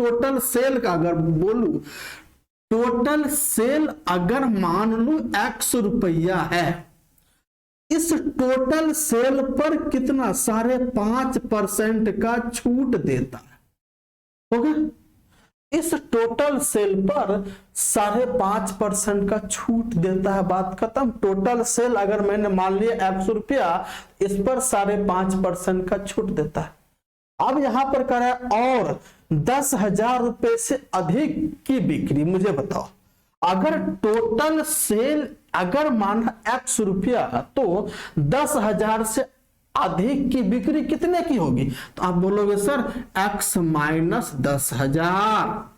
Total sale का अगर बोलूं, टोटल सेल अगर मान लो 100 रुपया है, इस टोटल सेल पर कितना 5.5% का छूट देता है, हो गया। इस टोटल सेल पर 5.5% का छूट देता है, बात खत्म। टोटल सेल अगर मैंने मान लिया 100 रुपया, इस पर 5.5% का छूट देता है। अब यहां पर कह रहा है और 10,000 रुपए से अधिक की बिक्री। मुझे बताओ, अगर टोटल सेल अगर माना 100 रुपया, तो 10,000 से अधिक की बिक्री कितने की होगी? तो आप बोलोगे सर x माइनस 10,000,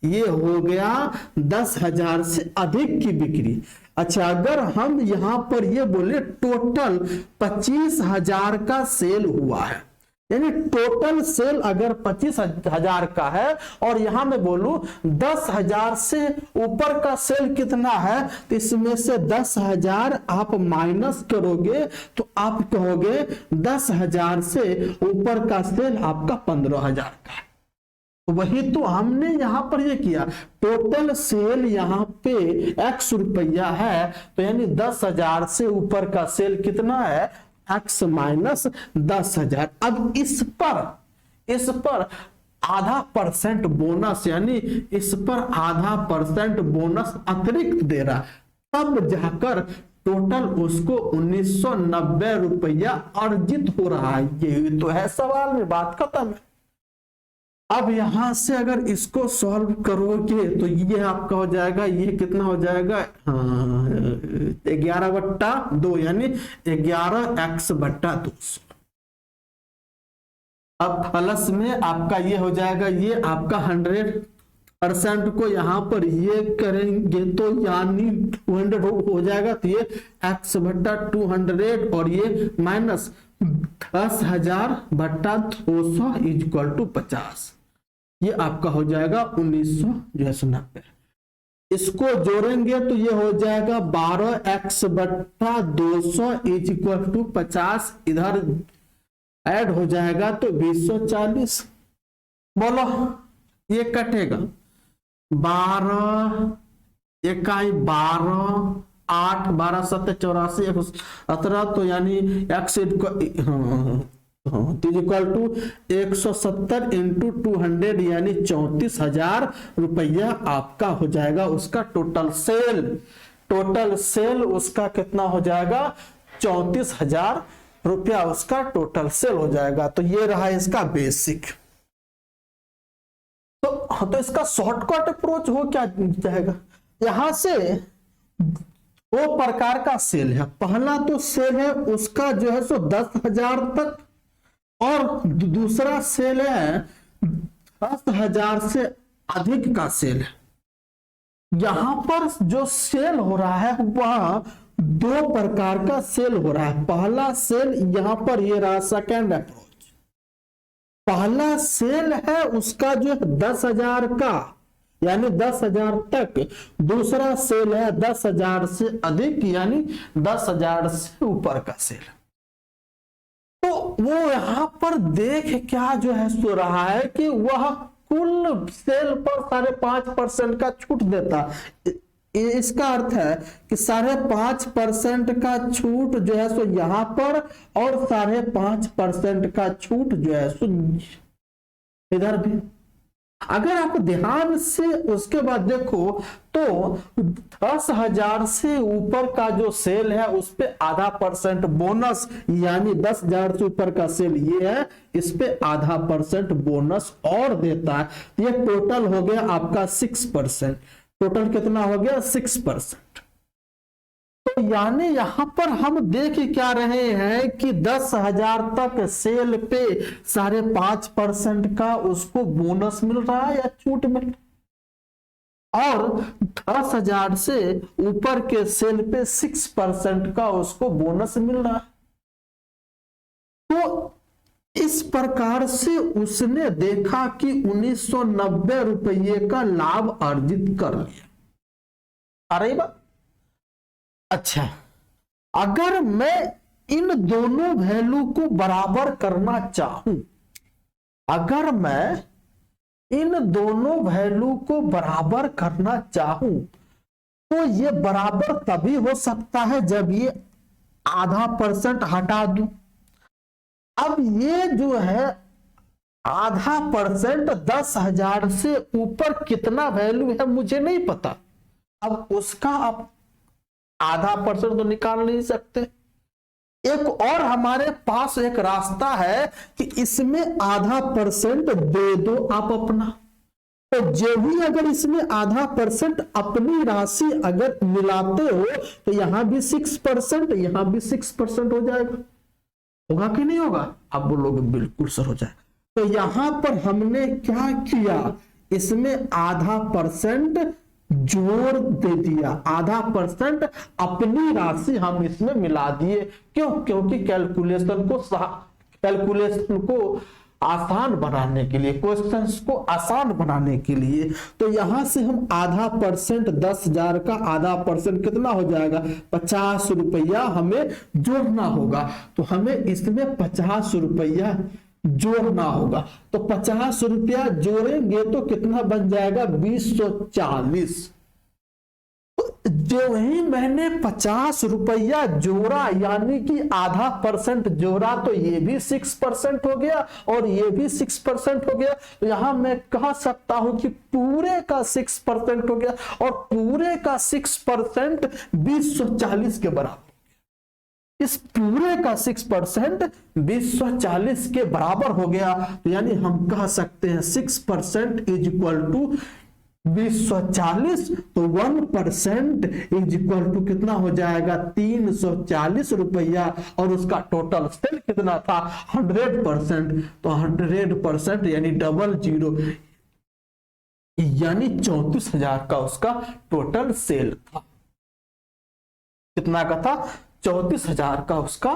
ये हो गया 10,000 से अधिक की बिक्री। अच्छा, अगर हम यहां पर ये बोले टोटल 25,000 का सेल हुआ है, यानी टोटल सेल अगर 25,000 का है और यहां मैं बोलूं 10,000 से ऊपर का सेल कितना है, तो इसमें से 10,000 आप माइनस करोगे तो आप कहोगे 10,000 से ऊपर का सेल आपका 15,000 का है। तो वही तो हमने यहां पर ये किया, टोटल सेल यहां पे 100 रुपया है, तो यानी 10,000 से ऊपर का सेल कितना है, x माइनस 10,000। अब इस पर आधा परसेंट बोनस, यानी इस पर आधा परसेंट बोनस अतिरिक्त दे रहा, तब जाकर टोटल उसको 1990 रुपया अर्जित हो रहा है। ये तो है सवाल में, बात खत्म है। अब यहां से अगर इसको सॉल्व करोगे तो ये आपका हो जाएगा, ये कितना हो जाएगा, 11/2, यानी 11x/200। अब प्लस में आपका ये हो जाएगा, ये आपका 100% को यहां पर ये करेंगे तो यानी 200 हो जाएगा, तो ये x/200 और ये माइनस 10,000/200 इक्वल टू 50। ये आपका हो जाएगा 1990। इसको जोड़ेंगे तो ये हो जाएगा 12x/200 इक्वल टू 50। इधर ऐड हो जाएगा तो 2040। बोलो ये कटेगा, 12 इकाई 12, 8 12 7 84 17, तो यानी x इक्वल टू 170 इंटू 200, यानी 34,000 रुपया आपका हो जाएगा उसका टोटल सेल। टोटल सेल उसका कितना हो जाएगा, 34,000 रुपया उसका टोटल सेल हो जाएगा। तो ये रहा इसका बेसिक। तो इसका शॉर्टकट अप्रोच हो क्या जाएगा, यहां से दो प्रकार का सेल है। पहला तो सेल है उसका जो है सो 10,000 तक, और दूसरा सेल है 10,000 से अधिक का सेल है। यहां पर जो सेल हो रहा है वह दो प्रकार का सेल हो रहा है। पहला सेल यहां पर ये रहा सेकेंड अप्रोच। पहला सेल है उसका जो है 10,000 का, यानी 10,000 तक। दूसरा सेल है 10,000 से अधिक, यानी 10,000 से ऊपर का सेल। तो वो यहां पर देख क्या जो है सो रहा है कि वह कुल सेल पर 5.5% का छूट देता। इसका अर्थ है कि 5.5% का छूट जो है सो यहां पर, और 5.5% का छूट जो है सो इधर भी। अगर आप ध्यान से उसके बाद देखो तो 10,000 से ऊपर का जो सेल है उस पे आधा परसेंट बोनस, यानी 10,000 से ऊपर का सेल ये है, इस पे आधा परसेंट बोनस और देता है। ये टोटल हो गया आपका 6%। टोटल कितना हो गया, 6%। तो यानी यहां पर हम देख क्या रहे हैं कि 10,000 तक सेल पे 5.5% का उसको बोनस मिल रहा है या छूट मिल रहा है, और 10,000 से ऊपर के सेल पे 6% का उसको बोनस मिल रहा है। तो इस प्रकार से उसने देखा कि 1990 रुपये का लाभ अर्जित कर लिया। अरे बात अच्छा, अगर मैं इन दोनों वैल्यू को बराबर करना चाहूं, अगर मैं इन दोनों वैल्यू को बराबर करना चाहूं तो ये बराबर तभी हो सकता है जब ये %0.5 हटा दूं। अब ये जो है %0.5 10,000 से ऊपर कितना वैल्यू है मुझे नहीं पता। अब उसका आप %0.5 तो निकाल नहीं सकते। एक और हमारे पास एक रास्ता है कि इसमें %0.5 दे दो आप अपना, तो जो भी अगर इसमें %0.5 अपनी राशि अगर मिलाते हो तो यहां भी 6%, यहां भी 6% हो जाएगा। होगा कि नहीं होगा? आप बोलोगे बिल्कुल सर हो जाएगा। तो यहां पर हमने क्या किया, इसमें %0.5 जोड़ दे दिया, %0.5 अपनी राशि हम इसमें मिला दिए। क्यों? क्योंकि कैलकुलेशन को आसान बनाने के लिए, क्वेश्चंस को आसान बनाने के लिए। तो यहां से हम %0.5 10,000 का %0.5 कितना हो जाएगा, ₹50 हमें जोड़ना होगा। तो हमें इसमें ₹50 जोड़ना होगा। तो ₹50 जोड़ेंगे तो कितना बन जाएगा, 240। जो ही मैंने ₹50 जोड़ा यानी कि %0.5 जोड़ा तो ये भी 6% हो गया और ये भी 6% हो गया। तो यहां मैं कह सकता हूं कि पूरे का 6% हो गया और पूरे का 6% 240 के बराबर। इस पूरे का 6% 240 के बराबर हो गया। तो यानी हम कह सकते हैं 6% इज इक्वल टू 240। तो 1% इज इक्वल टू कितना हो जाएगा, ₹340। और उसका टोटल सेल कितना था, 100%। तो 100% यानी 00, यानी 34,000 का उसका टोटल सेल था। कितना का था, 34,000 का उसका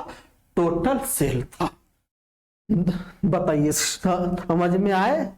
टोटल सेल था। बताइए समझ में आए?